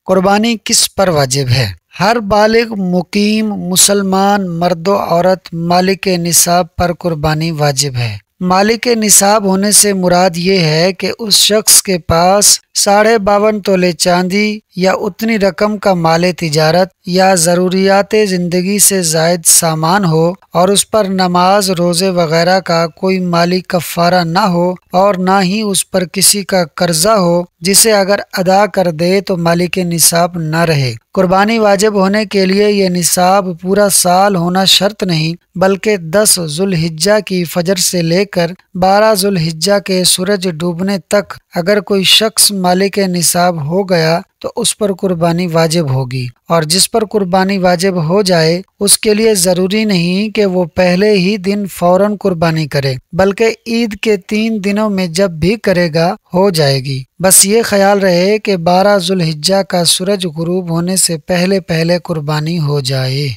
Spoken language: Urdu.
قربانی کس پر واجب ہے؟ ہر بالغ مقیم مسلمان مرد و عورت مالک نصاب پر قربانی واجب ہے۔ مالک نصاب ہونے سے مراد یہ ہے کہ اس شخص کے پاس 52.5 تولے چاندی یا اتنی رقم کا مال تجارت یا ضروریات زندگی سے زائد سامان ہو، اور اس پر نماز روزے وغیرہ کا کوئی مالی کفارہ نہ ہو، اور نہ ہی اس پر کسی کا قرضہ ہو جسے اگر ادا کر دے تو مالک نصاب نہ رہے۔ قربانی واجب ہونے کے لیے یہ نصاب پورا سال ہونا شرط نہیں، بلکہ 10 ذوالحجہ کی فجر سے لے کر 12 ذوالحجہ کے سورج ڈوبنے تک اگر کوئی شخص مالک نصاب ہو گیا تو اس پر قربانی واجب ہوگی، اور جس پر قربانی واجب ہو جائے اس کے لیے ضروری نہیں کہ وہ پہلے ہی دن فوراً قربانی کرے، بلکہ عید کے 3 دنوں میں جب بھی کرے گا ہو جائے گی۔ بس یہ خیال رہے کہ 12 ذوالحجہ کا سورج غروب ہونے سے پہلے قربانی ہو جائے۔